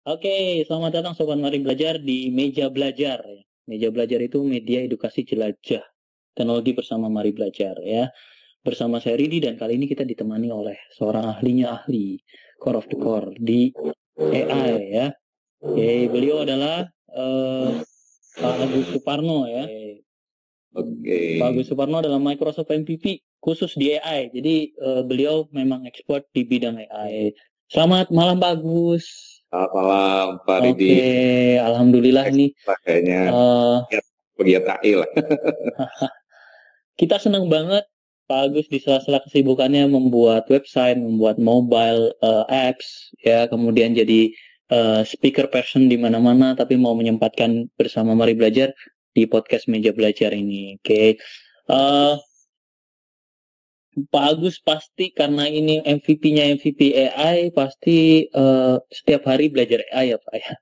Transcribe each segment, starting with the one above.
Oke, selamat datang Sobat Mari Belajar di Meja Belajar. Meja Belajar itu media edukasi jelajah teknologi bersama Mari Belajar ya. Bersama saya Ridi dan kali ini kita ditemani oleh seorang ahlinya ahli, core of the core di AI ya. Beliau adalah Pak Agus Suparno ya. Pak Agus Suparno adalah Microsoft MVP khusus di AI. Jadi beliau memang expert di bidang AI. Selamat malam Pak Agus. Selamat malam Pak Ridi. Oke, alhamdulillah nih. Kayaknya pegiat AI lah. Kita senang banget Pak Agus di sela-sela kesibukannya membuat website, membuat mobile apps, ya kemudian jadi speaker person di mana-mana, tapi mau menyempatkan bersama Mari Belajar di podcast Meja Belajar ini. Oke. Pak Agus pasti karena ini MVP-nya MVP AI, pasti setiap hari belajar AI ya Pak ya.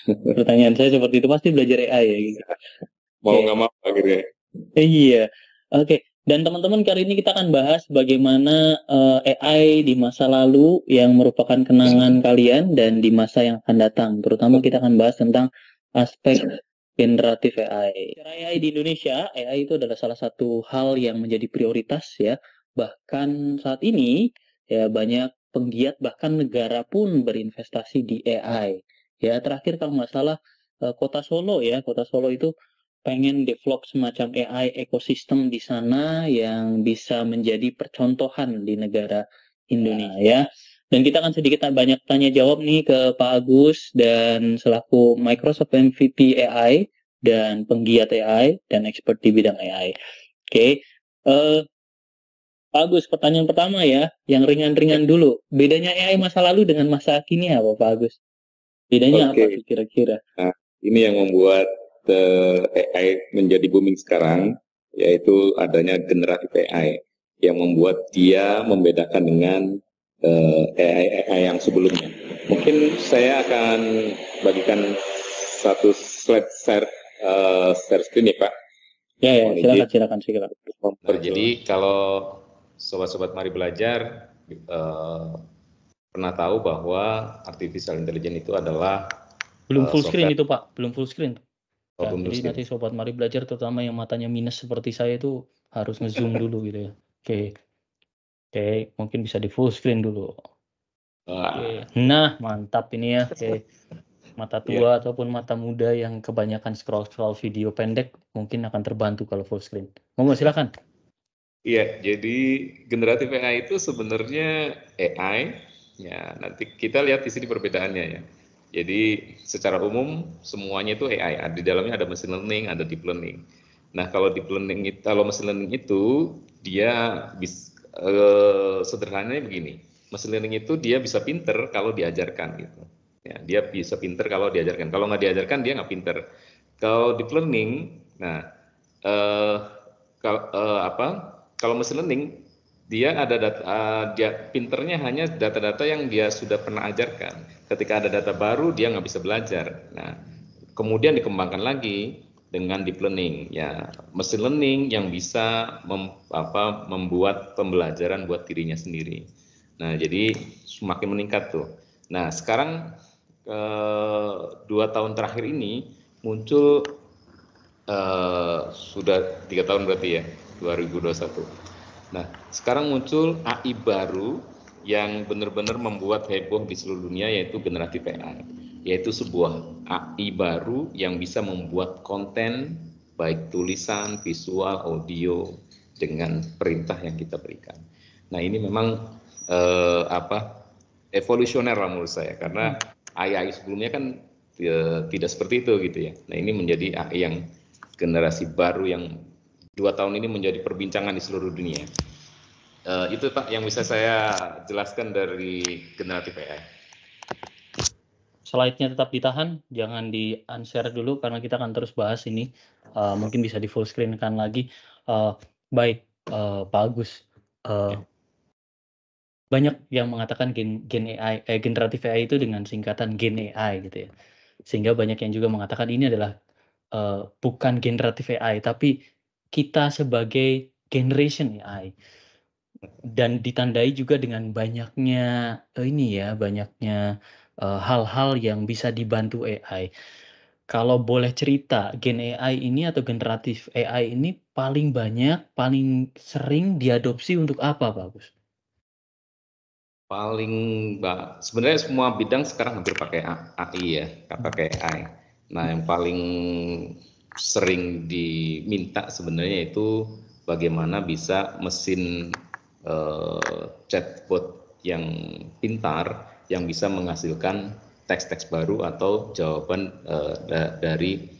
Pertanyaan saya seperti itu, pasti belajar AI ya gitu. Mau nggak mau akhirnya. Iya. Oke. Dan teman-teman kali ini kita akan bahas bagaimana AI di masa lalu yang merupakan kenangan kalian dan di masa yang akan datang. Terutama kita akan bahas tentang aspek generatif AI. AI di Indonesia, AI itu adalah salah satu hal yang menjadi prioritas ya. Bahkan saat ini ya banyak penggiat bahkan negara pun berinvestasi di AI. Ya terakhir kalau nggak salah Kota Solo ya, Kota Solo itu pengen develop semacam AI ekosistem di sana yang bisa menjadi percontohan di negara Indonesia ya. Dan kita akan sedikit banyak tanya jawab nih ke Pak Agus dan selaku Microsoft MVP AI dan penggiat AI dan expert di bidang AI. Oke. Pak Agus, pertanyaan pertama ya, yang ringan-ringan dulu. Bedanya AI masa lalu dengan masa kini apa Pak Agus? Bedanya apa kira-kira? Nah, ini yang membuat AI menjadi booming sekarang, yaitu adanya generatif AI yang membuat dia membedakan dengan AI yang sebelumnya. Mungkin saya akan bagikan satu slide share screen ya Pak. Ya, silakan. Nah, jadi kalau sobat-sobat Mari Belajar pernah tahu bahwa artificial intelligence itu adalah belum full screen itu Pak, belum full screen. Oh, Ya, jadi nanti sobat Mari Belajar terutama yang matanya minus seperti saya itu harus ngezoom dulu gitu ya. Oke, mungkin bisa di full screen dulu. Oke. Nah, mantap ini ya. Oke. Mata tua ataupun mata muda yang kebanyakan scroll video pendek mungkin akan terbantu kalau full screen. Monggo silakan. Iya, jadi generatif AI itu sebenarnya AI. Ya, nanti kita lihat di sini perbedaannya ya. Jadi secara umum semuanya itu AI. Di dalamnya ada machine learning, ada deep learning. Nah, kalau deep learning itu, kalau machine learning itu dia bisa sederhananya begini. Machine learning itu dia bisa pinter kalau diajarkan gitu. Ya, dia bisa pinter kalau diajarkan. Kalau nggak diajarkan dia nggak pinter. Kalau deep learning, nah kalau machine learning dia ada data, dia pinternya hanya data-data yang dia sudah pernah ajarkan. Ketika ada data baru dia nggak bisa belajar. Nah, kemudian dikembangkan lagi dengan deep learning, ya machine learning yang bisa membuat pembelajaran buat dirinya sendiri. Nah, jadi semakin meningkat tuh. Nah, sekarang 2 tahun terakhir ini muncul sudah 3 tahun berarti ya, 2021. Nah, sekarang muncul AI baru yang benar-benar membuat heboh di seluruh dunia, yaitu generatif AI. Yaitu sebuah AI baru yang bisa membuat konten, baik tulisan, visual, audio, dengan perintah yang kita berikan. Nah, ini memang evolusioner lah menurut saya, karena AI sebelumnya kan tidak seperti itu gitu ya. Nah, ini menjadi AI yang generasi baru yang 2 tahun ini menjadi perbincangan di seluruh dunia. Itu Pak yang bisa saya jelaskan dari generatif AI. Slide-nya tetap ditahan, jangan di-unshare dulu karena kita akan terus bahas ini. Mungkin bisa di full screen kan lagi. Baik, Pak Agus. Banyak yang mengatakan gen AI, generatif AI itu dengan singkatan gen AI gitu ya. Sehingga banyak yang juga mengatakan ini adalah bukan generatif AI, tapi kita sebagai generation AI. Dan ditandai juga dengan banyaknya banyaknya hal-hal yang bisa dibantu AI. Kalau boleh cerita, Gen AI ini atau generatif AI ini paling banyak, paling sering diadopsi untuk apa, Pak Agus? Paling sebenarnya semua bidang sekarang hampir pakai AI ya, pakai AI. Nah, yang paling sering diminta sebenarnya itu bagaimana bisa mesin chatbot yang pintar yang bisa menghasilkan teks-teks baru atau jawaban dari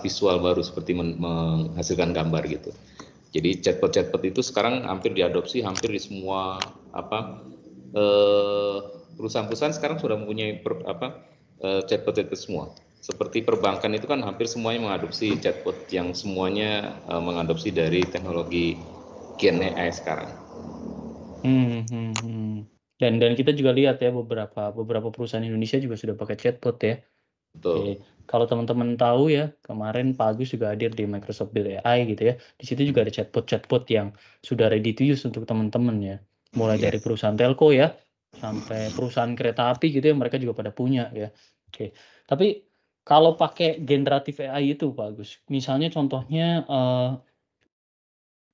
visual baru seperti menghasilkan gambar gitu. Jadi chatbot itu sekarang hampir diadopsi hampir di semua perusahaan-perusahaan sekarang sudah mempunyai chatbot itu semua. Seperti perbankan itu kan hampir semuanya mengadopsi chatbot yang semuanya mengadopsi dari teknologi Gen AI sekarang. Dan kita juga lihat ya beberapa perusahaan Indonesia juga sudah pakai chatbot ya. Betul. Oke. Kalau teman-teman tahu ya, kemarin Pak Agus juga hadir di Microsoft Build AI gitu ya. Di situ juga ada chatbot yang sudah ready to use untuk teman-teman ya. Mulai dari perusahaan telco ya, sampai perusahaan kereta api gitu ya, mereka juga pada punya ya. Oke. Tapi kalau pakai generatif AI itu Pak Agus, misalnya contohnya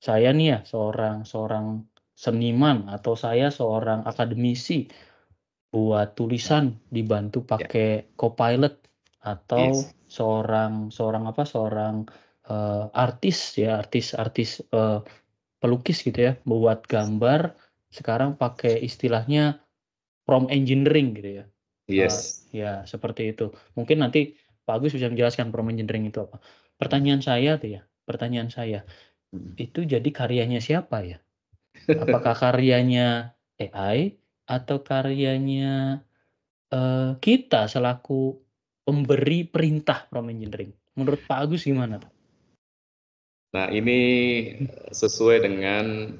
saya nih ya seorang seniman atau saya seorang akademisi buat tulisan dibantu pakai Copilot atau seorang artis pelukis gitu ya, buat gambar sekarang pakai istilahnya prompt engineering gitu ya. Ya seperti itu. Mungkin nanti Pak Agus bisa menjelaskan prompt engineering itu apa. Pertanyaan saya, itu jadi karyanya siapa ya? Apakah karyanya AI atau karyanya kita selaku pemberi perintah prompt engineering? Menurut Pak Agus gimana tuh? Nah, ini sesuai dengan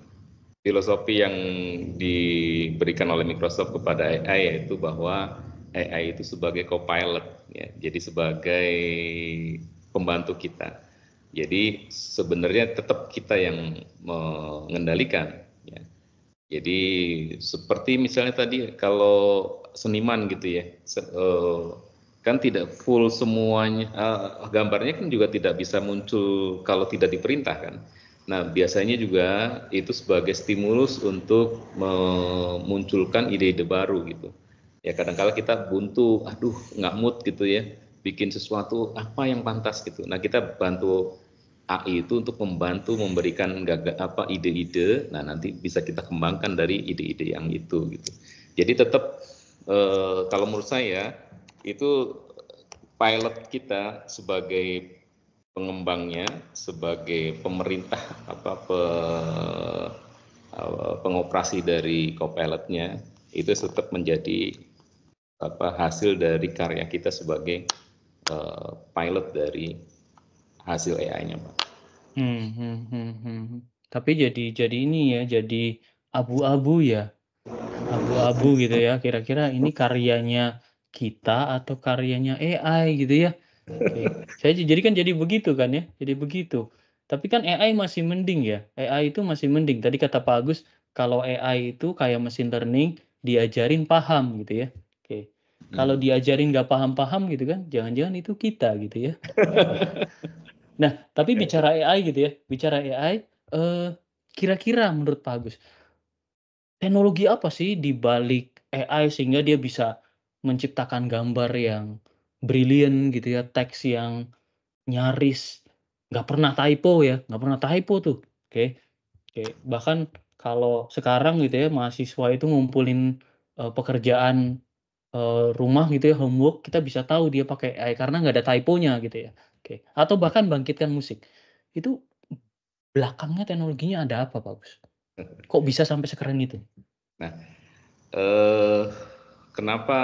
filosofi yang diberikan oleh Microsoft kepada AI, yaitu bahwa AI itu sebagai co-pilot ya, jadi sebagai pembantu kita. Jadi sebenarnya tetap kita yang mengendalikan ya. Jadi seperti misalnya tadi kalau seniman gitu ya, kan tidak full semuanya, gambarnya kan juga tidak bisa muncul kalau tidak diperintahkan. Nah, biasanya juga itu sebagai stimulus untuk memunculkan ide-ide baru gitu. Ya kadang-kala kita buntu, aduh nggak mood gitu ya, bikin sesuatu apa yang pantas gitu. Nah, kita bantu AI itu untuk membantu memberikan ide-ide, nah nanti bisa kita kembangkan dari ide-ide yang itu gitu. Jadi tetap kalau menurut saya itu pilot kita sebagai pengembangnya, sebagai pemerintah pengoperasi dari Copilot-nya itu tetap menjadi hasil dari karya kita sebagai pilot dari hasil AI-nya, Pak. Tapi jadi ini ya, jadi abu-abu ya, abu-abu gitu ya. Kira-kira ini karyanya kita atau karyanya AI gitu ya? Oke. Saya jadi begitu kan ya, jadi begitu. Tapi kan AI masih mending ya, AI itu masih mending. Tadi kata Pak Agus, kalau AI itu kayak mesin learning, diajarin paham gitu ya. Oke. Kalau diajarin nggak paham-paham gitu kan, jangan-jangan itu kita gitu ya. Nah, tapi bicara AI gitu ya, kira-kira menurut Pak Agus, teknologi apa sih di balik AI sehingga dia bisa menciptakan gambar yang brilian gitu ya, teks yang nyaris nggak pernah typo ya, nggak pernah typo tuh. Oke. Bahkan kalau sekarang gitu ya, mahasiswa itu ngumpulin, pekerjaan, rumah gitu ya, homework, kita bisa tahu dia pakai AI karena nggak ada typonya gitu ya. Oke. Atau bahkan bangkitkan musik. Itu belakangnya teknologinya ada apa, Pak Gus? Kok bisa sampai sekeren itu? Nah, kenapa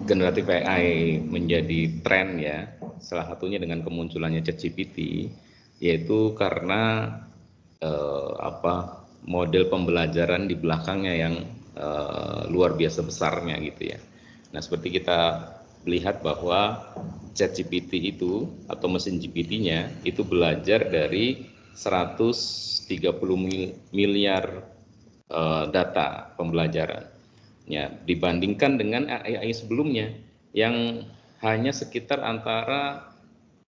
generatif AI menjadi tren ya, salah satunya dengan kemunculannya ChatGPT, yaitu karena model pembelajaran di belakangnya yang luar biasa besarnya gitu ya. Nah, seperti kita lihat bahwa ChatGPT itu atau mesin GPT-nya itu belajar dari 130 miliar data pembelajaran. Ya, dibandingkan dengan AI sebelumnya yang hanya sekitar antara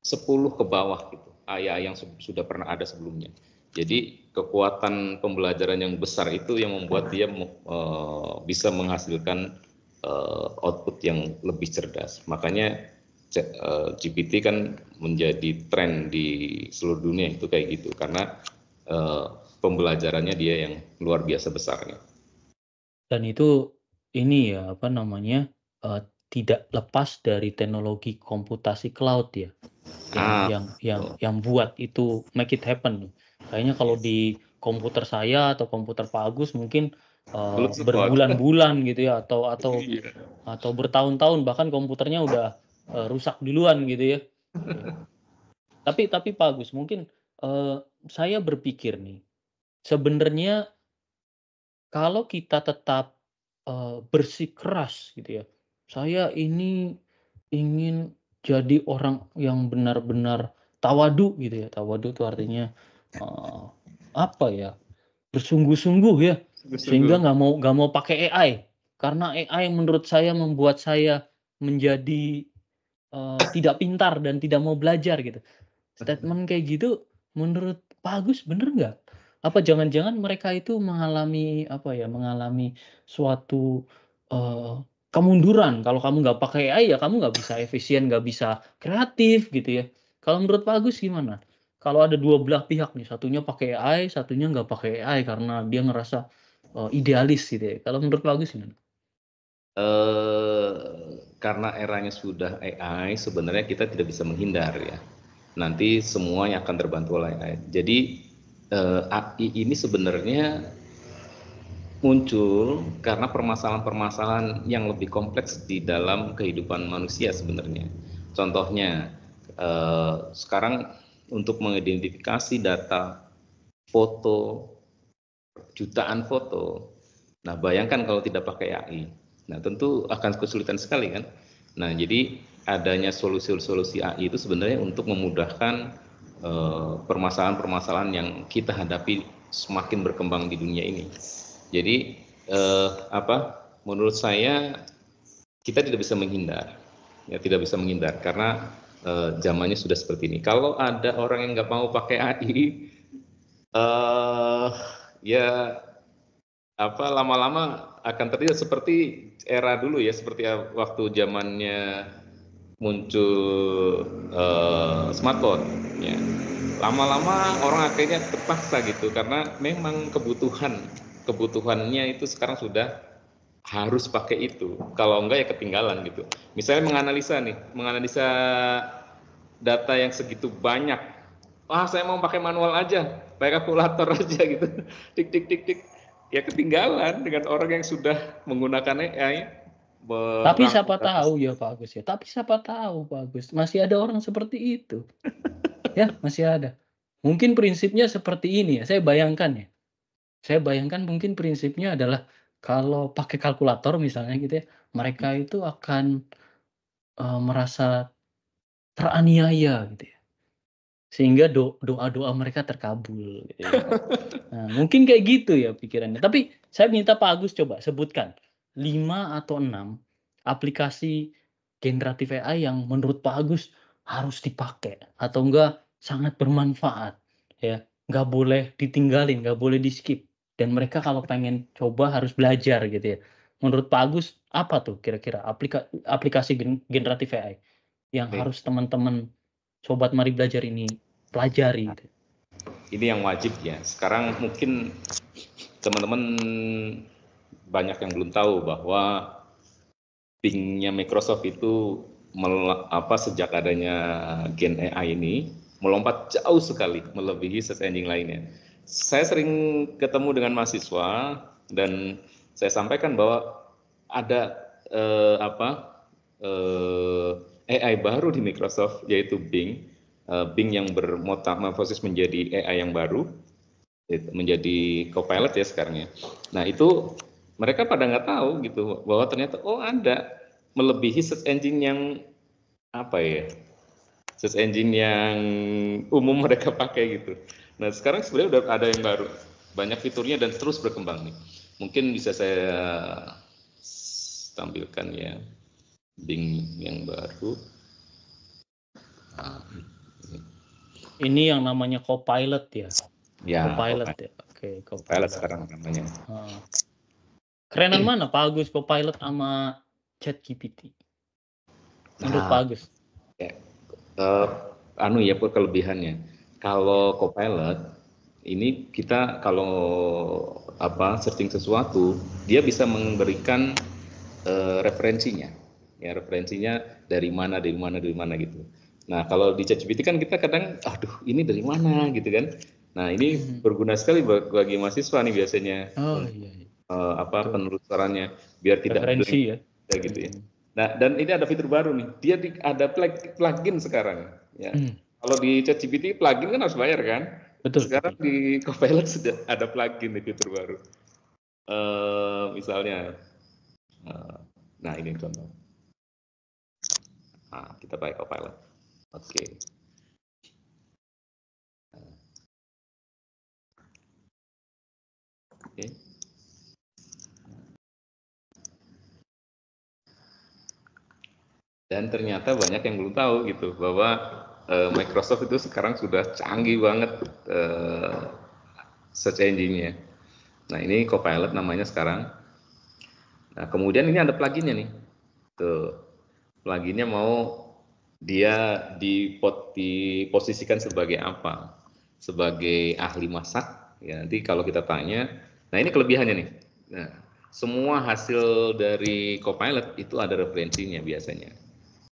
10 ke bawah gitu, AI yang sudah pernah ada sebelumnya. Jadi kekuatan pembelajaran yang besar itu yang membuat dia bisa menghasilkan output yang lebih cerdas. Makanya GPT kan menjadi tren di seluruh dunia itu kayak gitu, karena pembelajarannya dia yang luar biasa besarnya. Dan itu ini ya apa namanya tidak lepas dari teknologi komputasi cloud ya, yang buat itu make it happen. Kayaknya kalau di komputer saya atau komputer Pak Agus mungkin berbulan-bulan gitu ya, atau bertahun-tahun bahkan komputernya udah rusak duluan gitu ya. Ya. Tapi Pak Agus mungkin saya berpikir nih, sebenarnya kalau kita tetap bersikeras gitu ya, saya ini ingin jadi orang yang benar-benar tawadu gitu ya. Tawadu itu artinya eee, apa ya, bersungguh-sungguh ya, sehingga nggak mau pakai AI. Karena AI menurut saya membuat saya menjadi tidak pintar dan tidak mau belajar gitu. Statement kayak gitu menurut Pak Agus bener nggak? Apa jangan-jangan mereka itu mengalami apa ya, mengalami suatu, eee, kemunduran, kalau kamu nggak pakai AI ya kamu nggak bisa efisien, nggak bisa kreatif gitu ya. Kalau menurut Pak Agus gimana? Kalau ada dua belah pihak nih, satunya pakai AI, satunya nggak pakai AI karena dia ngerasa, idealis gitu ya. Kalau menurut Pak Agus gimana? Karena eranya sudah AI, sebenarnya kita tidak bisa menghindar ya. Nanti semuanya akan terbantu oleh AI. Jadi AI ini sebenarnya muncul karena permasalahan-permasalahan yang lebih kompleks di dalam kehidupan manusia sebenarnya. Contohnya, sekarang untuk mengidentifikasi data foto, jutaan foto, nah bayangkan kalau tidak pakai AI, nah tentu akan kesulitan sekali kan. Nah jadi adanya solusi-solusi AI itu sebenarnya untuk memudahkan permasalahan-permasalahan yang kita hadapi semakin berkembang di dunia ini. Jadi menurut saya kita tidak bisa menghindar, ya tidak bisa menghindar karena zamannya sudah seperti ini. Kalau ada orang yang nggak mau pakai AI, ya lama-lama akan terjadi seperti era dulu ya, seperti waktu zamannya muncul smartphone. Ya. Lama-lama orang akhirnya terpaksa gitu karena memang kebutuhannya itu sekarang sudah harus pakai itu. Kalau enggak ya ketinggalan gitu. Misalnya menganalisa data yang segitu banyak. Saya mau pakai manual aja, pakai kalkulator aja gitu. Tik tik tik tik. Ya ketinggalan dengan orang yang sudah menggunakan AI. Tapi siapa tahu ya Pak Agus ya, tapi siapa tahu Pak Agus, masih ada orang seperti itu. Ya, masih ada. Mungkin prinsipnya seperti ini ya, saya bayangkan mungkin prinsipnya adalah kalau pakai kalkulator misalnya gitu ya, mereka itu akan, merasa teraniaya gitu ya, sehingga doa-doa mereka terkabul gitu ya. Nah, mungkin kayak gitu ya pikirannya. Tapi saya minta Pak Agus coba sebutkan 5 atau 6 aplikasi generatif AI yang menurut Pak Agus harus dipakai atau enggak sangat bermanfaat ya, nggak boleh ditinggalin, nggak boleh di-skip dan mereka kalau pengen coba harus belajar gitu ya. Menurut Pak Agus apa tuh kira-kira aplikasi generatif AI yang Nih, harus teman-teman sobat mari belajar ini pelajari gitu? ini yang wajib ya. Sekarang mungkin teman-teman banyak yang belum tahu bahwa Bing-nya Microsoft itu sejak adanya Gen AI ini melompat jauh sekali melebihi search engine lainnya. Saya sering ketemu dengan mahasiswa dan saya sampaikan bahwa ada AI baru di Microsoft yaitu Bing. Bing yang bermetamorfosis menjadi AI yang baru, menjadi Copilot ya sekarang ya. Nah itu mereka pada nggak tahu gitu bahwa ternyata ada melebihi search engine yang search engine yang umum mereka pakai gitu. Nah sekarang sebenarnya udah ada yang baru, banyak fiturnya dan terus berkembang nih. Mungkin bisa saya tampilkan ya Bing yang baru. Nah, Ini yang namanya Copilot ya. ya, Copilot ya. Oke, Copilot sekarang namanya. Kerenan mana Pak Agus Copilot sama ChatGPT? Menurut Pak Agus? Ya, ya kelebihannya. Kalau Copilot ini kita kalau searching sesuatu, dia bisa memberikan referensinya. Ya, referensinya dari mana gitu. Nah, kalau di ChatGPT kan kita kadang, aduh ini dari mana gitu kan. Nah, ini berguna sekali bagi mahasiswa nih biasanya. Penelusurannya biar tidak referensi blank, ya gitu ya. Nah, dan ini ada fitur baru nih. Dia ada plugin sekarang ya. Kalau di ChatGPT plugin kan harus bayar kan? Betul. Sekarang di Copilot sudah ada plugin nih, fitur baru. Misalnya nah ini contoh. Nah, kita pakai Copilot. Oke. Oke. Dan ternyata banyak yang belum tahu gitu bahwa Microsoft itu sekarang sudah canggih banget search engine-nya. Nah, ini Copilot namanya sekarang. Nah, kemudian ini ada pluginnya nih. Tuh. Pluginnya mau dia diposisikan sebagai apa? Sebagai ahli masak. Ya, nanti kalau kita tanya, nah ini kelebihannya nih. Nah, semua hasil dari Copilot itu ada referensinya biasanya.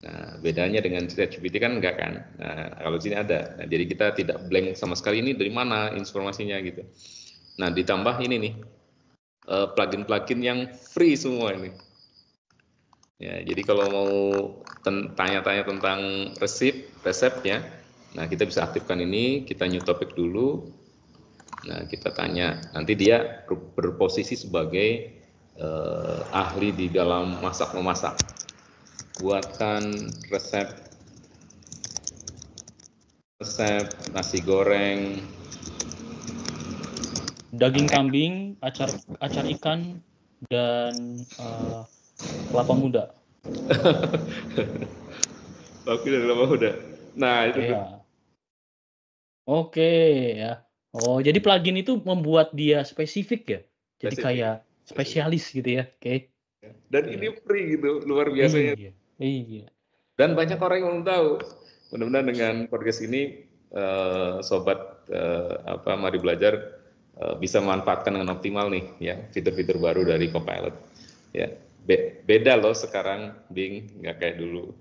Nah, bedanya dengan ChatGPT kan enggak kan. Nah, kalau sini ada. Nah, jadi kita tidak blank sama sekali, ini dari mana informasinya gitu. Nah, ditambah ini nih, plugin-plugin yang free semua ini. Ya, jadi kalau mau tanya-tanya tentang resepnya, nah kita bisa aktifkan ini, kita new topic dulu. Nah, kita tanya, nanti dia berposisi sebagai ahli di dalam masak-memasak. Buatkan resep nasi goreng, daging kambing, acar ikan, dan kelapa muda. Oke, dan kelapa muda. Nah, itu tuh. Oke ya. Oh, jadi plugin itu membuat dia spesifik ya? Jadi kayak spesialis gitu ya. Oke. Dan ini free gitu, luar biasa ya. Iya. Dan banyak orang yang belum tahu. Mudah-mudahan dengan podcast ini sobat mari belajar bisa memanfaatkan dengan optimal nih ya fitur-fitur baru dari Copilot. Ya, beda loh sekarang Bing, nggak kayak dulu.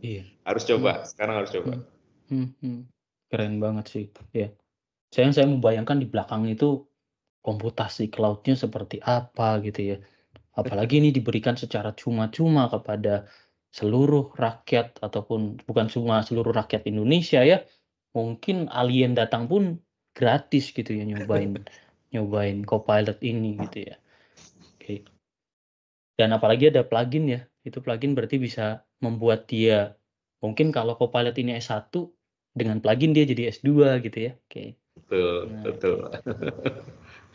Iya. Harus coba, sekarang harus coba. Keren banget sih. Ya. Saya membayangkan di belakang itu komputasi cloud-nya seperti apa gitu ya. Apalagi ini diberikan secara cuma-cuma kepada seluruh rakyat ataupun bukan cuma seluruh rakyat Indonesia ya. Mungkin alien datang pun gratis gitu ya nyobain Copilot ini gitu ya. Oke. Dan apalagi ada plugin ya. Itu plugin berarti bisa membuat dia mungkin kalau Copilot ini S1 dengan plugin dia jadi S2 gitu ya. Oke. Betul.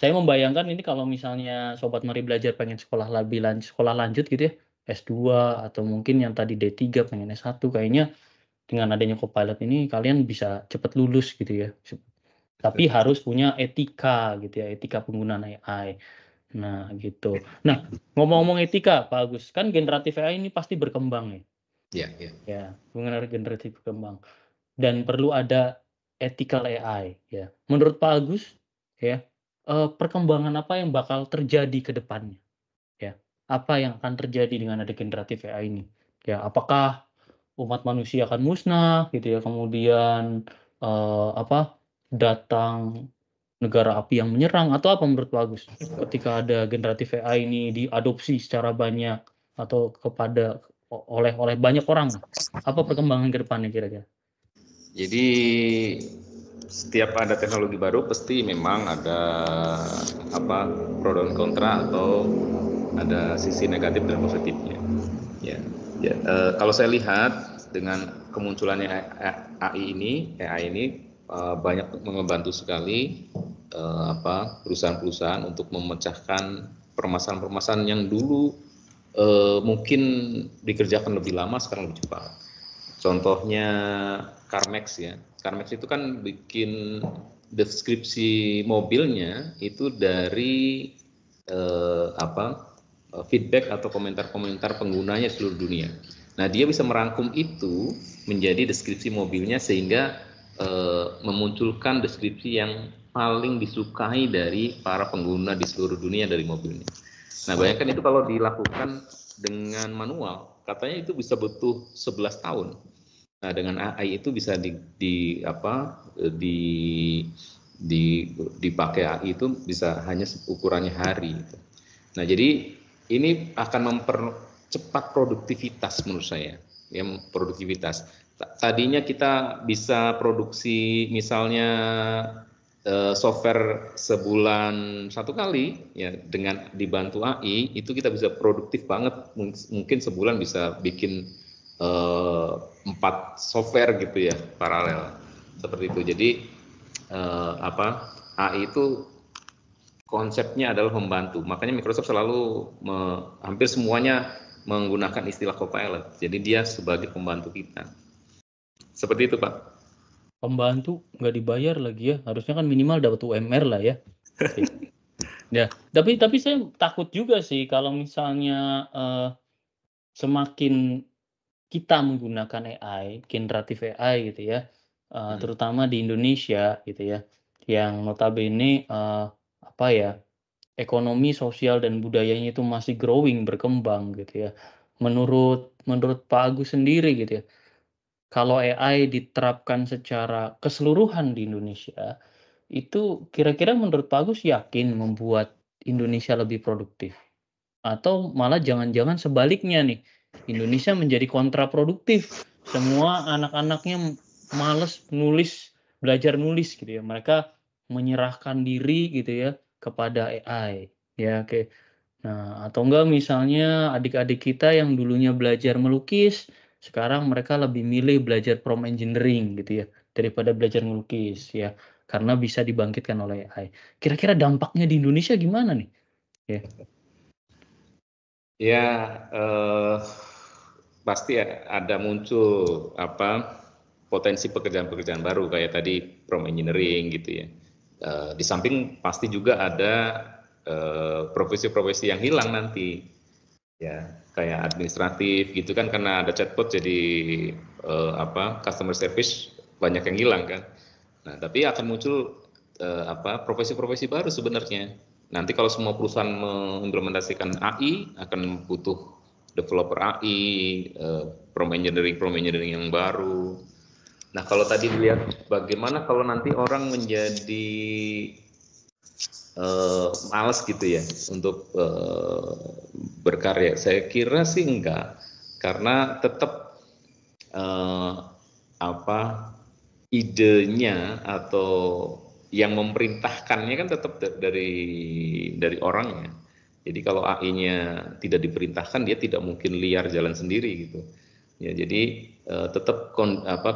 Saya membayangkan ini kalau misalnya sobat mari belajar pengen sekolah lanjut gitu ya, S2 atau mungkin yang tadi D3 pengen S1 kayaknya dengan adanya Copilot ini kalian bisa cepat lulus gitu ya. Tapi harus punya etika gitu ya, etika penggunaan AI. Nah, gitu. Nah, ngomong-ngomong etika, Pak Agus, kan generatif AI ini pasti berkembang ya. Iya. Ya, mengenai generatif berkembang. Dan perlu ada ethical AI ya. Menurut Pak Agus ya, perkembangan apa yang bakal terjadi ke depannya ya? Apa yang akan terjadi dengan ada generatif AI ini? Ya, apakah umat manusia akan musnah gitu ya, kemudian datang negara api yang menyerang atau apa menurut Pak Agus? Ketika ada generatif AI ini diadopsi secara banyak atau oleh banyak orang, apa perkembangan ke depannya kira-kira? Jadi setiap ada teknologi baru pasti memang ada pro dan kontra atau ada sisi negatif dan positifnya. Ya. Kalau saya lihat dengan kemunculannya AI ini banyak membantu sekali perusahaan-perusahaan untuk memecahkan permasalahan-permasalahan yang dulu mungkin dikerjakan lebih lama, sekarang lebih cepat. Contohnya CarMax ya. CarMax itu kan bikin deskripsi mobilnya itu dari feedback atau komentar-komentar penggunanya seluruh dunia. Nah, dia bisa merangkum itu menjadi deskripsi mobilnya sehingga memunculkan deskripsi yang paling disukai dari para pengguna di seluruh dunia dari mobilnya. Nah, bayangkan itu kalau dilakukan dengan manual, katanya itu bisa butuh 11 tahun. Nah, dengan AI itu bisa dipakai AI itu bisa hanya ukurannya hari. Nah, jadi ini akan mempercepat produktivitas menurut saya. Ya, produktivitas. Tadinya kita bisa produksi misalnya software sebulan 1 kali, ya dengan dibantu AI itu kita bisa produktif banget. Mungkin sebulan bisa bikin 4 software gitu ya paralel seperti itu. Jadi AI itu konsepnya adalah membantu. Makanya Microsoft selalu hampir semuanya menggunakan istilah Copilot. Jadi dia sebagai pembantu kita. Seperti itu, Pak. Pembantu nggak dibayar lagi ya, harusnya kan minimal dapat UMR lah ya. Ya, tapi saya takut juga sih kalau misalnya semakin kita menggunakan AI, generatif AI gitu ya, terutama di Indonesia gitu ya, yang notabene ekonomi, sosial, dan budayanya itu masih growing, berkembang gitu ya. Menurut Pak Agus sendiri gitu ya, kalau AI diterapkan secara keseluruhan di Indonesia, itu kira-kira menurut Pak Agus yakin membuat Indonesia lebih produktif? Atau malah jangan-jangan sebaliknya nih, Indonesia menjadi kontraproduktif. Semua anak-anaknya males belajar nulis gitu ya. Mereka menyerahkan diri gitu ya kepada AI. Ya, oke. Nah, atau enggak misalnya adik-adik kita yang dulunya belajar melukis, sekarang mereka lebih milih belajar prompt engineering gitu ya, daripada belajar melukis ya, karena bisa dibangkitkan oleh AI. Kira-kira dampaknya di Indonesia gimana nih? Ya. Ya, pasti ada muncul potensi pekerjaan-pekerjaan baru kayak tadi prompt engineering gitu ya. Di samping pasti juga ada profesi-profesi yang hilang nanti, ya kayak administratif gitu kan, karena ada chatbot jadi customer service banyak yang hilang kan. Nah, tapi akan muncul profesi-profesi baru sebenarnya. Nanti kalau semua perusahaan mengimplementasikan AI akan butuh developer AI, prompt engineering yang baru. Nah, kalau tadi dilihat bagaimana kalau nanti orang menjadi males gitu ya untuk berkarya, saya kira sih enggak, karena tetap idenya atau yang memerintahkannya kan tetap dari orangnya. Jadi kalau AI-nya tidak diperintahkan, dia tidak mungkin liar jalan sendiri gitu. Ya, jadi tetap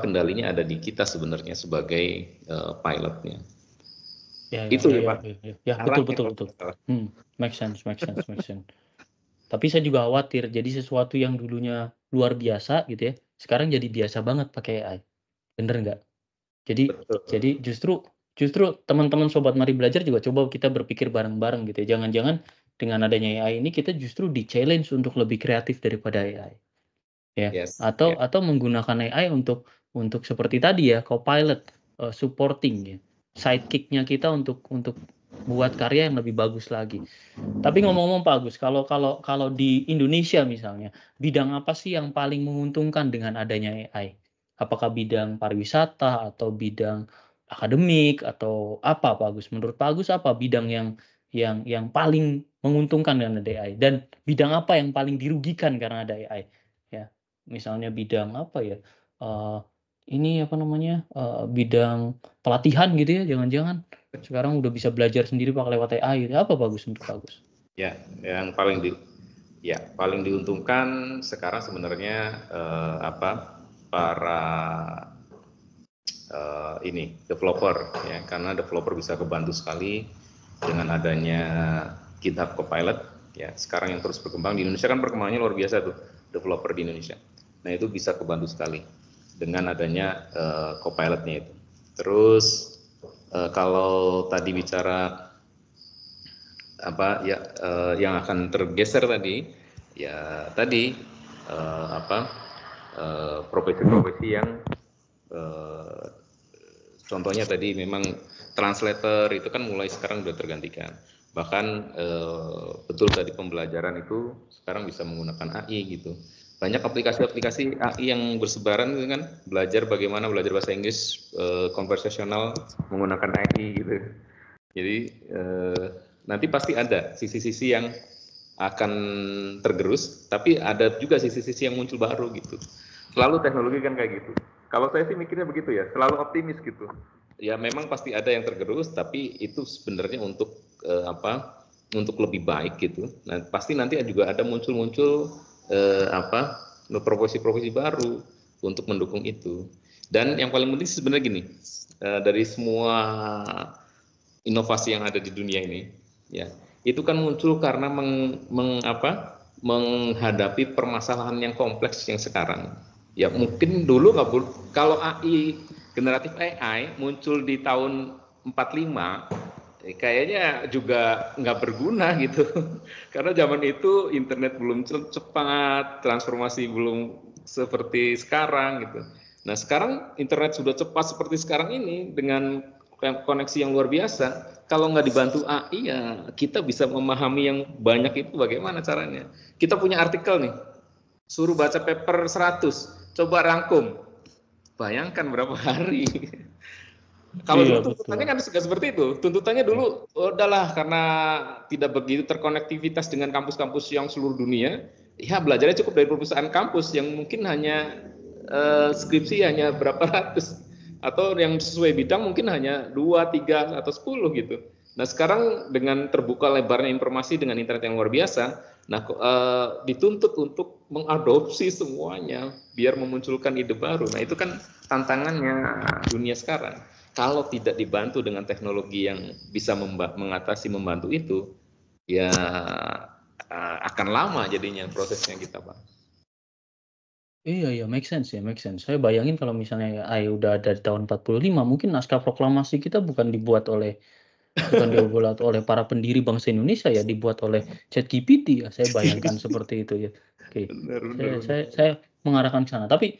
kendalinya ada di kita sebenarnya sebagai pilotnya. Itu ya Pak. Ya, betul. Make sense. Tapi saya juga khawatir jadi sesuatu yang dulunya luar biasa gitu ya, sekarang jadi biasa banget pakai AI. Bener nggak? Jadi justru teman-teman sobat mari belajar juga coba kita berpikir bareng-bareng gitu ya. Jangan-jangan dengan adanya AI ini kita justru di-challenge untuk lebih kreatif daripada AI. Ya. Yes, Atau menggunakan AI untuk seperti tadi ya, Copilot, supporting ya. Sidekick-nya kita untuk buat karya yang lebih bagus lagi. Tapi ngomong-ngomong Pak Agus, kalau di Indonesia misalnya, bidang apa sih yang paling menguntungkan dengan adanya AI? Apakah bidang pariwisata atau bidang akademik atau apa Pak Agus? Menurut Pak Agus apa bidang yang paling menguntungkan dengan ada AI? Dan bidang apa yang paling dirugikan karena ada AI? Ya, misalnya bidang apa ya? Bidang pelatihan gitu ya, jangan-jangan sekarang udah bisa belajar sendiri lewat AI gitu. Apa bagus untuk bagus? Ya, yang paling diuntungkan sekarang sebenarnya para developer ya, karena developer bisa kebantu sekali dengan adanya GitHub Copilot. ya sekarang yang terus berkembang di Indonesia kan perkembangannya luar biasa tuh developer di Indonesia. Nah itu bisa kebantu sekali dengan adanya Copilot-nya itu. Terus kalau tadi bicara apa ya yang akan tergeser tadi ya tadi profesi-profesi yang contohnya tadi memang translator itu kan mulai sekarang sudah tergantikan. Bahkan betul tadi pembelajaran itu sekarang bisa menggunakan AI gitu. Banyak aplikasi-aplikasi AI yang bersebaran gitu kan, bagaimana belajar bahasa Inggris konversasional menggunakan AI gitu. Jadi nanti pasti ada sisi-sisi yang akan tergerus, tapi ada juga sisi-sisi yang muncul baru gitu. Selalu teknologi kan kayak gitu. Kalau saya sih mikirnya begitu ya, selalu optimis gitu. Ya memang pasti ada yang tergerus, tapi itu sebenarnya untuk untuk lebih baik gitu. Nah pasti nanti juga ada muncul-muncul profesi-profesi baru untuk mendukung itu. Dan yang paling penting sebenarnya gini, dari semua inovasi yang ada di dunia ini, ya itu kan muncul karena menghadapi permasalahan yang kompleks yang sekarang. Ya mungkin dulu kalau AI generatif AI muncul di tahun 45 kayaknya juga nggak berguna gitu karena zaman itu internet belum cepat, transformasi belum seperti sekarang gitu. Nah sekarang internet sudah cepat seperti sekarang ini dengan koneksi yang luar biasa. Kalau nggak dibantu AI ya kita bisa memahami yang banyak itu bagaimana caranya. Kita punya artikel nih, suruh baca paper 100, coba rangkum, bayangkan berapa hari. Kalau dulu tuntutannya kan seperti itu. Tuntutannya dulu udahlah karena tidak begitu terkonektivitas dengan kampus-kampus yang seluruh dunia, ya belajarnya cukup dari perusahaan kampus yang mungkin hanya skripsi hanya berapa ratus atau yang sesuai bidang mungkin hanya 2, 3 atau 10 gitu. Nah, sekarang dengan terbuka lebarnya informasi dengan internet yang luar biasa, nah dituntut untuk mengadopsi semuanya biar memunculkan ide baru. Nah, itu kan tantangannya dunia sekarang. Kalau tidak dibantu dengan teknologi yang bisa mengatasi membantu itu, ya akan lama jadinya prosesnya kita, Pak. Iya, make sense ya, make sense. Saya bayangin kalau misalnya AI udah ada di tahun 45, mungkin naskah proklamasi kita bukan dibuat oleh para pendiri bangsa Indonesia ya, dibuat oleh ChatGPT ya. Saya bayangkan seperti itu ya. Oke. Saya mengarahkan ke sana. Tapi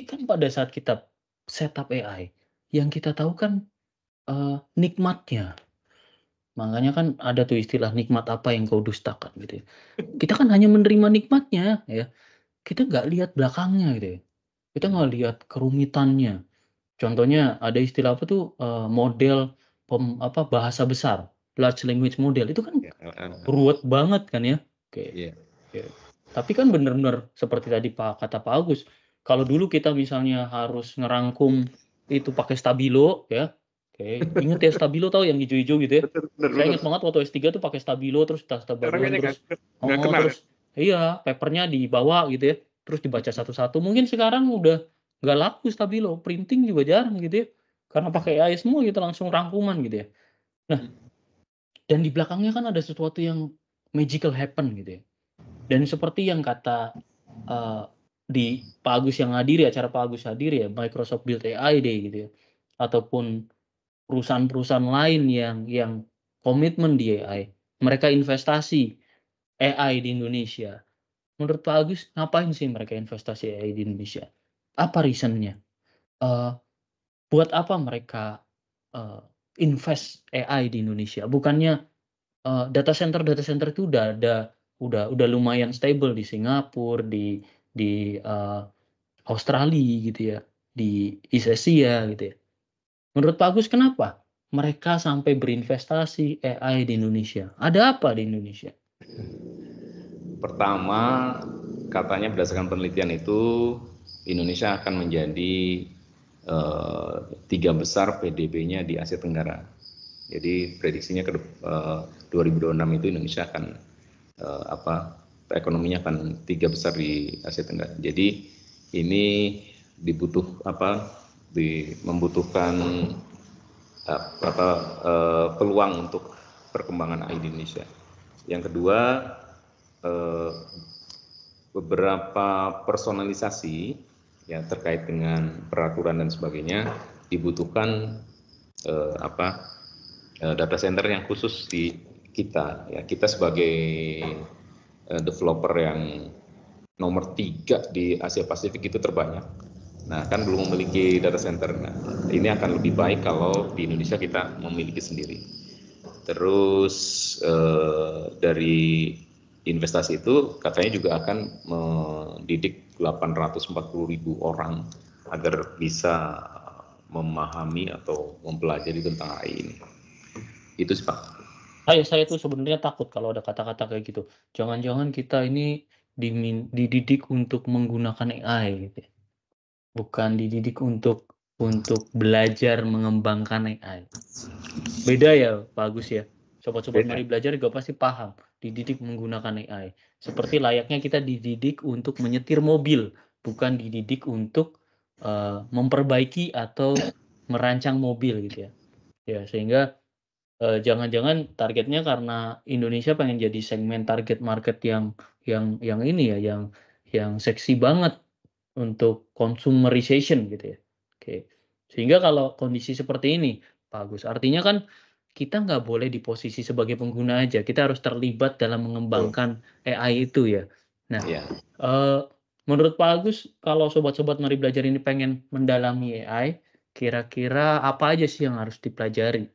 kan pada saat kita setup AI, yang kita tahu kan nikmatnya. Makanya kan ada tuh istilah nikmat apa yang kau dustakan gitu ya. Kita kan hanya menerima nikmatnya ya. Kita nggak lihat belakangnya gitu ya. Kita nggak lihat kerumitannya. Contohnya ada istilah apa tuh model bahasa besar, large language model itu kan ruwet banget kan ya. Oke. Tapi kan benar-benar seperti tadi kata Pak Agus, kalau dulu kita misalnya harus ngerangkum itu pakai stabilo ya. Oke, inget ya stabilo tahu yang hijau-hijau gitu ya. Saya ingat banget waktu S3 tuh pakai stabilo terus terus iya, papernya dibawa gitu ya. Terus dibaca satu-satu. Mungkin sekarang udah nggak laku stabilo, printing juga jarang gitu ya. Karena pakai AI semua gitu langsung rangkuman gitu ya. Nah, dan di belakangnya kan ada sesuatu yang magical happen gitu ya. Dan seperti yang kata di Pak Agus yang hadir ya, acara Pak Agus hadir ya, Microsoft Build AI Day gitu ya. Ataupun perusahaan-perusahaan lain yang komitmen di AI. Mereka investasi AI di Indonesia. Menurut Pak Agus, ngapain sih mereka investasi AI di Indonesia? Apa reason-nya? Buat apa mereka invest AI di Indonesia? Bukannya data center itu udah lumayan stable di Singapura, di Australia gitu ya, di East Asia gitu ya. Menurut Pak Agus kenapa mereka sampai berinvestasi AI di Indonesia? Ada apa di Indonesia? Pertama, katanya berdasarkan penelitian itu Indonesia akan menjadi 3 besar PDB-nya di Asia Tenggara. Jadi prediksinya ke 2026 itu Indonesia akan ekonominya akan 3 besar di Asia Tenggara. Jadi ini membutuhkan peluang untuk perkembangan AI di Indonesia. Yang kedua, beberapa personalisasi yang terkait dengan peraturan dan sebagainya dibutuhkan data center yang khusus di kita. Ya, kita sebagai developer yang nomor 3 di Asia Pasifik itu terbanyak. Nah, kan belum memiliki data center. Nah, ini akan lebih baik kalau di Indonesia kita memiliki sendiri. Terus dari investasi itu katanya juga akan mendidik 840.000 orang agar bisa memahami atau mempelajari tentang AI ini. Itu sih, Pak. Saya tuh sebenarnya takut kalau ada kata-kata kayak gitu. Jangan-jangan kita ini dididik untuk menggunakan AI gitu ya. Bukan dididik untuk belajar mengembangkan AI. Beda ya, Pak Agus ya. Sobat-sobat mari belajar juga pasti paham. Dididik menggunakan AI. Seperti layaknya kita dididik untuk menyetir mobil, bukan dididik untuk memperbaiki atau merancang mobil gitu ya. Ya, sehingga jangan-jangan targetnya karena Indonesia pengen jadi segmen target market yang ini ya, yang seksi banget untuk consumerization gitu ya. Oke. Sehingga kalau kondisi seperti ini, Pak Agus, artinya kan kita nggak boleh di posisi sebagai pengguna aja, kita harus terlibat dalam mengembangkan AI itu ya. Nah, menurut Pak Agus, kalau sobat-sobat mari belajar ini pengen mendalami AI, kira-kira apa aja sih yang harus dipelajari?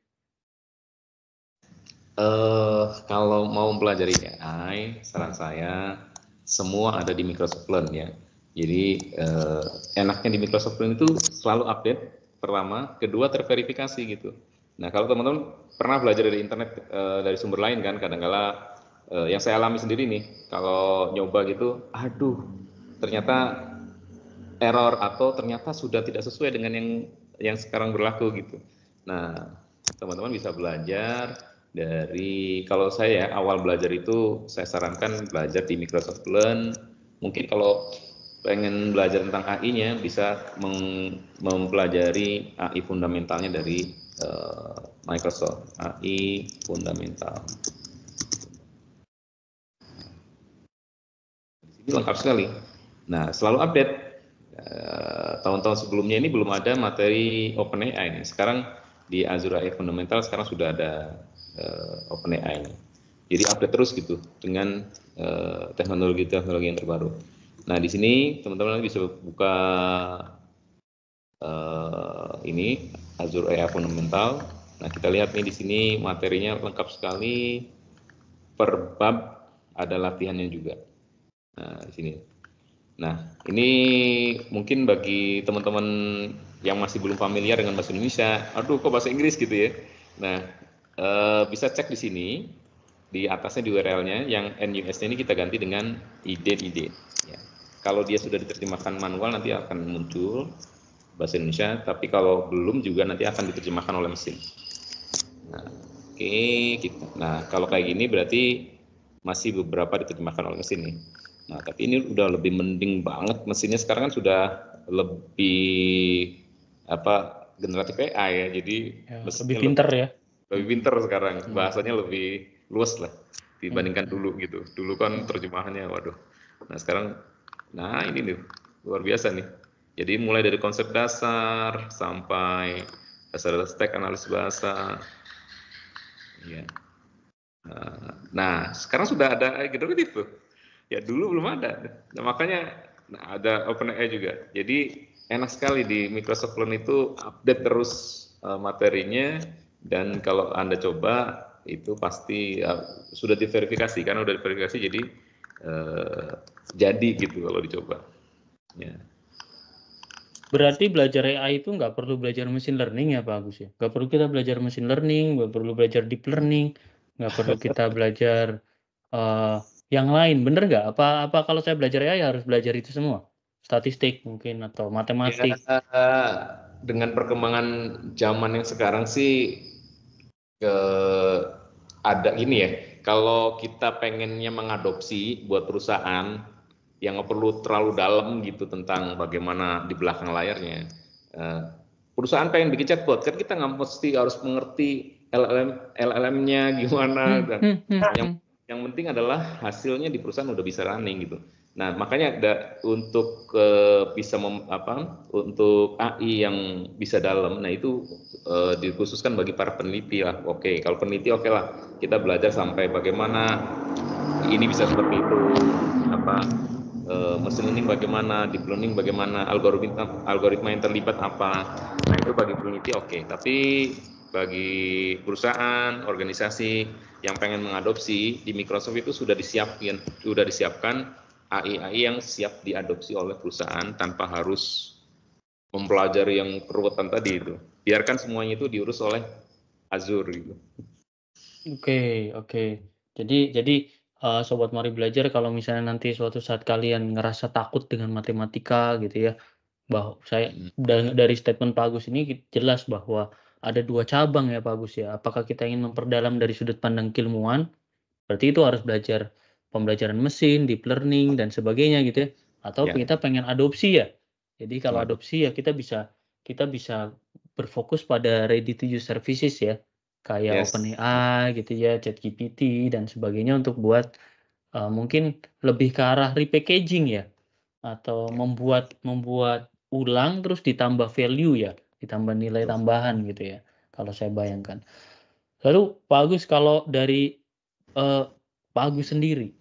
Kalau mau mempelajari AI, saran saya semua ada di Microsoft Learn ya. Jadi enaknya di Microsoft Learn itu selalu update, pertama, kedua terverifikasi gitu. Nah, kalau teman-teman pernah belajar dari internet dari sumber lain kan, kadang-kala yang saya alami sendiri nih, kalau nyoba gitu, aduh, ternyata error atau ternyata sudah tidak sesuai dengan yang sekarang berlaku gitu. Nah, teman-teman bisa belajar dari, kalau saya awal belajar itu saya sarankan belajar di Microsoft Learn. Mungkin kalau pengen belajar tentang AI-nya bisa mempelajari AI fundamentalnya dari Microsoft AI fundamental. Ini lengkap sekali. Nah, selalu update. Tahun-tahun sebelumnya ini belum ada materi OpenAI. Sekarang di Azure AI Fundamental sekarang sudah ada OpenAI. Jadi update terus gitu dengan teknologi-teknologi yang terbaru. Nah, di sini teman-teman bisa buka ini Azure AI Fundamental. Nah, kita lihat nih di sini materinya lengkap sekali. Per bab ada latihannya juga. Nah, di sini. Nah, ini mungkin bagi teman-teman yang masih belum familiar dengan bahasa Indonesia, aduh kok bahasa Inggris gitu ya. Nah, bisa cek di sini, di atasnya di URL-nya, yang NUS-nya ini kita ganti dengan ide. Ya. Kalau dia sudah diterjemahkan manual nanti akan muncul bahasa Indonesia, tapi kalau belum juga nanti akan diterjemahkan oleh mesin. Nah, oke, nah kalau kayak gini berarti masih beberapa diterjemahkan oleh mesin nih. Nah, tapi ini udah lebih mending banget, mesinnya sekarang kan sudah lebih generatif AI ya, jadi ya, lebih pinter ya. Lebih pinter sekarang, bahasanya lebih luas lah dibandingkan dulu gitu. Dulu kan terjemahannya, waduh. Nah sekarang, nah ini nih luar biasa nih. Jadi mulai dari konsep dasar sampai dasar stack analisis bahasa. Ya. Nah sekarang sudah ada generatif tuh. Ya dulu belum ada. Nah, makanya ada OpenAI juga. Jadi enak sekali di Microsoft Learn itu update terus materinya, dan kalau Anda coba itu pasti sudah diverifikasi, karena udah diverifikasi jadi gitu kalau dicoba. Ya. Berarti belajar AI itu nggak perlu belajar machine learning ya Pak Agus ya? Nggak perlu kita belajar machine learning, nggak perlu belajar deep learning, nggak perlu kita belajar yang lain, bener nggak? Apa kalau saya belajar AI harus belajar itu semua? Statistik mungkin atau matematik? Ya, dengan perkembangan zaman yang sekarang sih ada ini ya, kalau kita pengennya mengadopsi buat perusahaan yang nggak perlu terlalu dalam gitu tentang bagaimana di belakang layarnya, perusahaan pengen bikin chatbot kan kita nggak mesti harus mengerti LLM-nya gimana dan yang Yang penting adalah hasilnya di perusahaan udah bisa running gitu. Nah, makanya untuk bisa untuk AI yang bisa dalam, nah itu dikhususkan bagi para peneliti lah. Oke, kalau peneliti oke lah, kita belajar sampai bagaimana ini bisa seperti itu, machine learning bagaimana, deep learning bagaimana, algoritma yang terlibat apa. Nah itu bagi peneliti oke. Tapi bagi perusahaan, organisasi yang pengen mengadopsi di Microsoft itu sudah disiapkan AI yang siap diadopsi oleh perusahaan tanpa harus mempelajari yang keruwetan tadi itu. Biarkan semuanya itu diurus oleh Azure gitu. Oke. Jadi Sobat Mari Belajar, kalau misalnya nanti suatu saat kalian ngerasa takut dengan matematika gitu ya, bahwa dari statement Pak Agus ini jelas bahwa ada 2 cabang ya Pak Agus ya. Apakah kita ingin memperdalam dari sudut pandang keilmuan, berarti itu harus belajar pembelajaran mesin, deep learning dan sebagainya gitu ya. Atau Ya. kita pengen adopsi ya. Jadi kalau adopsi ya kita bisa berfokus pada ready to use services ya. Kayak OpenAI gitu ya, ChatGPT dan sebagainya untuk buat mungkin lebih ke arah repackaging ya, atau membuat ulang terus ditambah value ya, ditambah nilai tambahan gitu ya, kalau saya bayangkan. Lalu Pak Agus, kalau dari Pak Agus sendiri,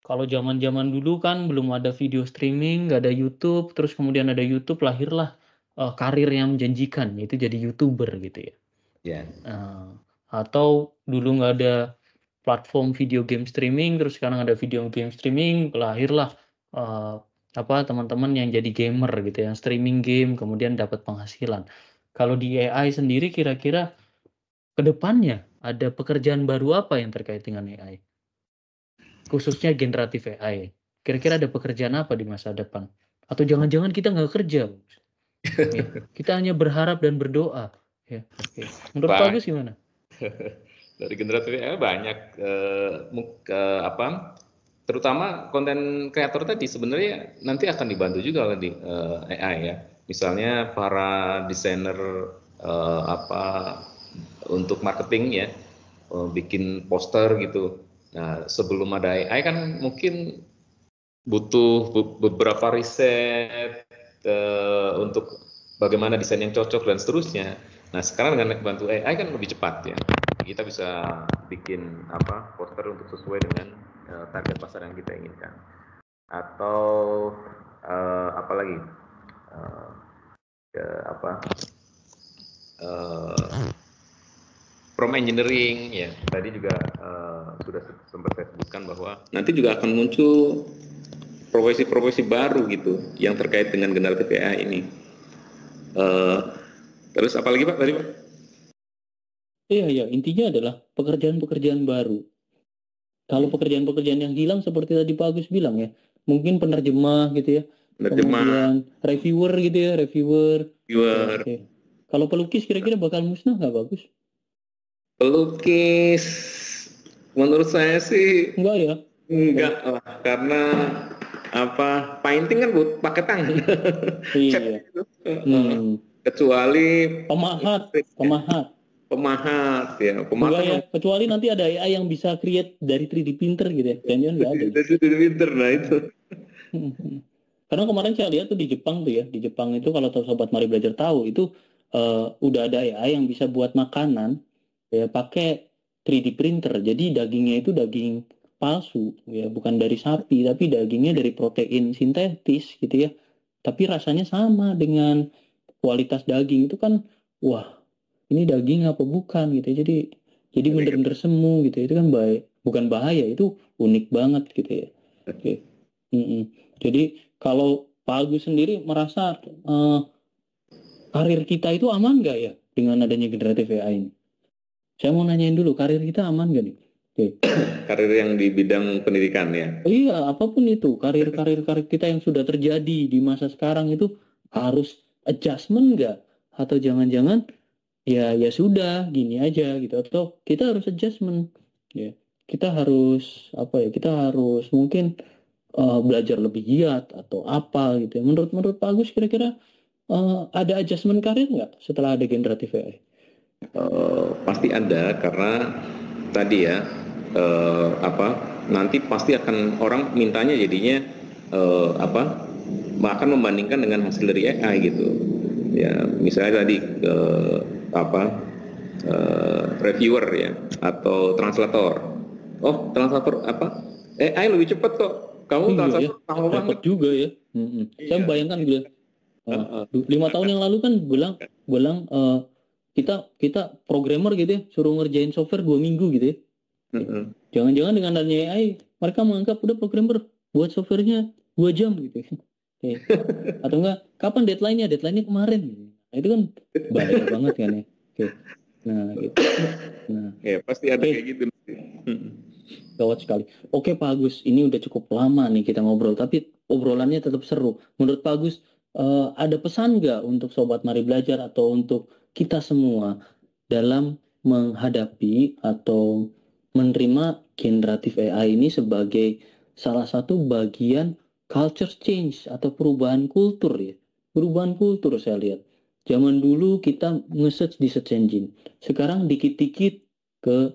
kalau zaman-zaman dulu kan belum ada video streaming, nggak ada YouTube, terus kemudian ada YouTube, lahirlah karir yang menjanjikan, yaitu jadi YouTuber gitu ya. Ya. Atau dulu nggak ada platform video game streaming, terus sekarang ada video game streaming, lahirlah teman-teman yang jadi gamer gitu, yang streaming game kemudian dapat penghasilan. Kalau di AI sendiri kira-kira ke depannya ada pekerjaan baru apa yang terkait dengan AI? Khususnya generatif AI. Kira-kira ada pekerjaan apa di masa depan? Atau jangan-jangan kita nggak kerja? Ya, kita hanya berharap dan berdoa. Ya, oke. Menurut Pak Agus gimana? Dari generatif AI banyak terutama konten kreator tadi sebenarnya nanti akan dibantu juga oleh AI ya. Misalnya para desainer untuk marketing ya, bikin poster gitu. Nah, sebelum ada AI kan mungkin butuh beberapa riset untuk bagaimana desain yang cocok dan seterusnya. Nah, sekarang dengan bantu AI kan lebih cepat ya. Kita bisa bikin poster untuk sesuai dengan target pasar yang kita inginkan. Atau apalagi prompt engineering ya. Tadi juga sudah sempat saya sebutkan bahwa nanti juga akan muncul profesi-profesi baru gitu yang terkait dengan generatif AI ini. Terus apa lagi Pak tadi Pak? Iya, intinya adalah pekerjaan-pekerjaan baru. Kalau pekerjaan-pekerjaan yang hilang seperti tadi Pak Agus bilang ya, mungkin penerjemah gitu ya, kemudian reviewer gitu ya, reviewer. Oke. Kalau pelukis kira-kira bakal musnah nggak Bagus? Pelukis, menurut saya sih enggak ya. Enggak lah, karena painting kan pakai tangan. Iya. Kecuali pemahat ya. Enggak ya, kecuali nanti ada AI yang bisa create dari 3D printer gitu ya. Jangan-jangan nggak ada. Dari 3D printer, nah itu. Karena kemarin saya lihat tuh di Jepang tuh ya, di Jepang itu kalau Sobat Mari Belajar tahu itu udah ada AI yang bisa buat makanan ya pakai 3D printer. Jadi dagingnya itu daging palsu ya, bukan dari sapi tapi dagingnya dari protein sintetis gitu ya. Tapi rasanya sama dengan kualitas daging itu kan, wah ini daging apa bukan gitu. Jadi bener-bener semu gitu. Itu kan bukan bahaya, itu unik banget gitu ya. Oke. Jadi kalau Pak Agus sendiri merasa karir kita itu aman nggak ya dengan adanya generatif AI ini? Saya mau nanyain dulu, karir kita aman nggak nih? Karir yang di bidang pendidikan ya? Iya, apapun itu, karir kita yang sudah terjadi di masa sekarang itu harus adjustment nggak? Atau jangan-jangan ya sudah gini aja gitu, atau kita harus adjustment ya? Kita harus kita harus mungkin belajar lebih giat atau apa gitu ya. Menurut Pak Agus kira-kira ada adjustment karir nggak setelah ada generatif AI? Pasti ada, karena tadi ya nanti pasti akan orang mintanya jadinya akan membandingkan dengan hasil dari AI gitu. Ya, misalnya tadi reviewer ya atau translator. Oh, translator AI lebih cepat kok. Kamu Iya ya, translator lama banget. repot juga ya. Saya Iya. bayangkan gitu. 5 tahun yang lalu kan bilang kita programmer gitu ya, suruh ngerjain software 2 minggu gitu ya. Jangan-jangan dengan adanya AI mereka menganggap udah programmer buat softwarenya 2 jam gitu. Oke. Atau enggak kapan deadline-nya? Deadline-nya kemarin gitu. Nah, itu kan bahaya banget kan ya. Oke. Nah, gitu. Nah, Ya, pasti ada kayak gitu. gawat sekali. Oke Pak Agus, ini udah cukup lama nih kita ngobrol, tapi obrolannya tetap seru. Menurut Pak Agus, ada pesan nggak untuk Sobat Mari Belajar atau untuk kita semua dalam menghadapi atau menerima generatif AI ini sebagai salah satu bagian culture change atau perubahan kultur ya. Perubahan kultur saya lihat. Zaman dulu kita nge-search di search engine. Sekarang dikit-dikit ke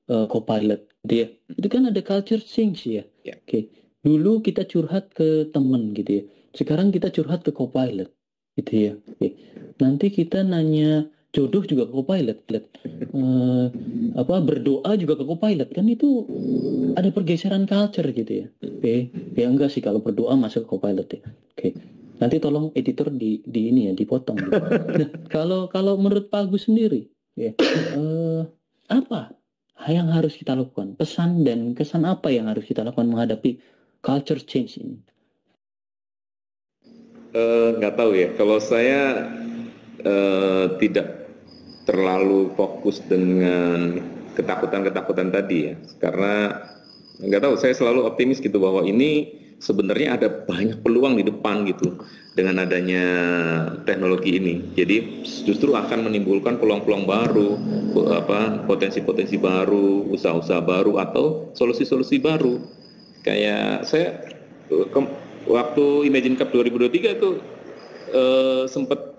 Copilot gitu ya. Itu kan ada culture change ya. Ya. Oke. Dulu kita curhat ke temen gitu ya. Sekarang kita curhat ke Copilot gitu ya. Oke. Nanti kita nanya jodoh juga ke Copilot. Berdoa juga ke Copilot. Kan itu ada pergeseran culture gitu ya. Oke. Ya enggak sih kalau berdoa masuk ke Copilot ya. Oke. Nanti tolong editor di ini ya dipotong. Gitu. Nah, kalau menurut Pak Agus sendiri ya. Apa yang harus kita lakukan? Pesan dan kesan apa yang harus kita lakukan menghadapi culture change ini? Nggak tahu ya. Kalau saya tidak terlalu fokus dengan ketakutan-ketakutan tadi ya. Karena nggak tahu, saya selalu optimis gitu bahwa ini sebenarnya ada banyak peluang di depan gitu dengan adanya teknologi ini. Jadi justru akan menimbulkan peluang-peluang baru, potensi-potensi baru, usaha-usaha baru atau solusi-solusi baru. Kayak saya waktu Imagine Cup 2023 itu sempat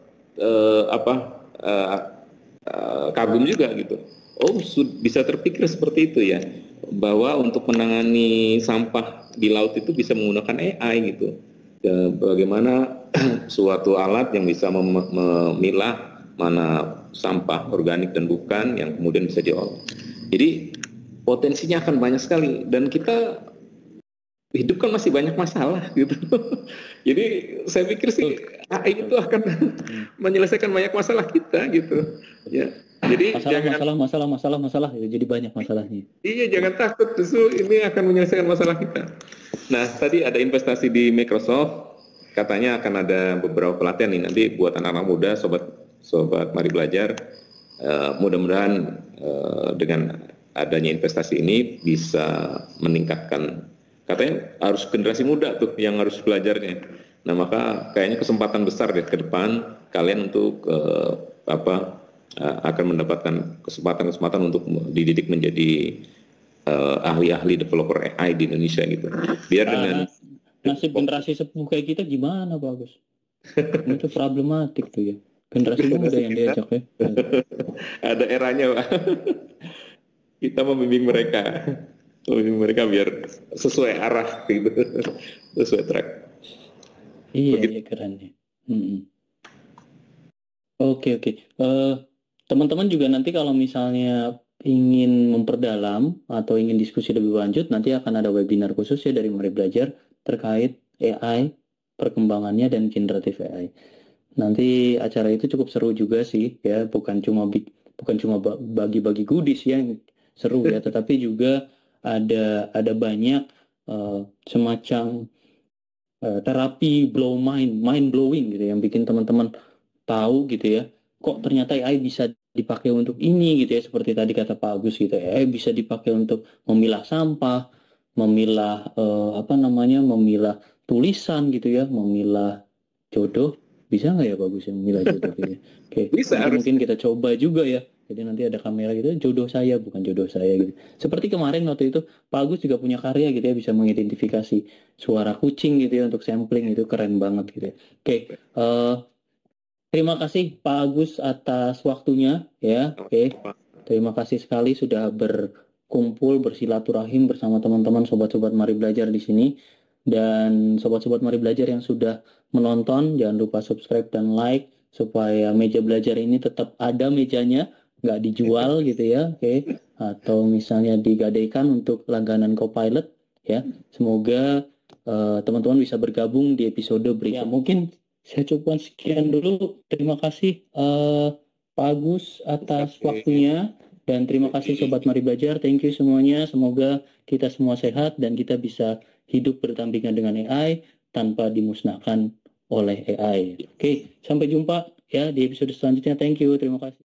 kagum juga gitu. Oh, bisa terpikir seperti itu ya, bahwa untuk menangani sampah di laut itu bisa menggunakan AI gitu. Bagaimana suatu alat yang bisa memilah mana sampah organik dan bukan yang kemudian bisa diolah. Jadi potensinya akan banyak sekali dan kita hidup kan masih banyak masalah gitu. Jadi saya pikir sih AI itu akan menyelesaikan banyak masalah kita gitu. Ya. Jadi masalah ya, jadi banyak masalahnya. Iya, jangan takut, justru ini akan menyelesaikan masalah kita. Nah, tadi ada investasi di Microsoft, katanya akan ada beberapa pelatihan nih nanti buat anak-anak muda, sobat Mari Belajar. Mudah-mudahan dengan adanya investasi ini bisa meningkatkan, katanya harus generasi muda tuh yang harus belajarnya. Nah, maka kayaknya kesempatan besar deh ke depan kalian untuk akan mendapatkan kesempatan untuk dididik menjadi ahli-ahli developer AI di Indonesia gitu. Biar dengan nasib generasi sepuh kayak kita gimana Pak Agus? Itu problematik tuh ya. Generasi muda yang diajak ya. Ada eranya Pak. Kita membimbing mereka biar sesuai arah gitu, sesuai track. Iya keren ya. Oke. Teman-teman juga nanti kalau misalnya ingin memperdalam atau ingin diskusi lebih lanjut, nanti akan ada webinar khusus ya dari Mari Belajar terkait AI, perkembangannya dan generatif AI. Nanti acara itu cukup seru juga sih ya, bukan cuma bagi-bagi goodies ya yang seru ya, tetapi juga ada banyak semacam terapi mind blowing gitu yang bikin teman-teman tahu gitu ya, kok ternyata AI bisa dipakai untuk ini gitu ya, seperti tadi kata Pak Agus gitu ya, AI bisa dipakai untuk memilah sampah, memilah memilah tulisan gitu ya, memilah jodoh. Bisa nggak ya Pak Agus yang memilah jodoh gitu ya? Oke, Bisa, mungkin kita coba juga ya. Jadi nanti ada kamera gitu, jodoh saya bukan jodoh saya gitu. Seperti kemarin waktu itu Pak Agus juga punya karya gitu ya, bisa mengidentifikasi suara kucing gitu ya untuk sampling, itu keren banget gitu ya. Oke, terima kasih Pak Agus atas waktunya ya. Oke. Terima kasih sekali sudah berkumpul, bersilaturahim bersama teman-teman sobat-sobat Mari Belajar di sini. Dan sobat-sobat Mari Belajar yang sudah menonton, jangan lupa subscribe dan like supaya meja belajar ini tetap ada mejanya, nggak dijual gitu ya, oke? Atau misalnya digadaikan untuk langganan Copilot ya. Semoga teman-teman bisa bergabung di episode berikutnya. Mungkin saya cukupkan sekian dulu. Terima kasih Pak Agus atas waktunya. Dan terima kasih Sobat Mari Belajar. Thank you semuanya. Semoga kita semua sehat dan kita bisa hidup berdampingan dengan AI tanpa dimusnahkan oleh AI. Oke, sampai jumpa ya di episode selanjutnya. Thank you. Terima kasih.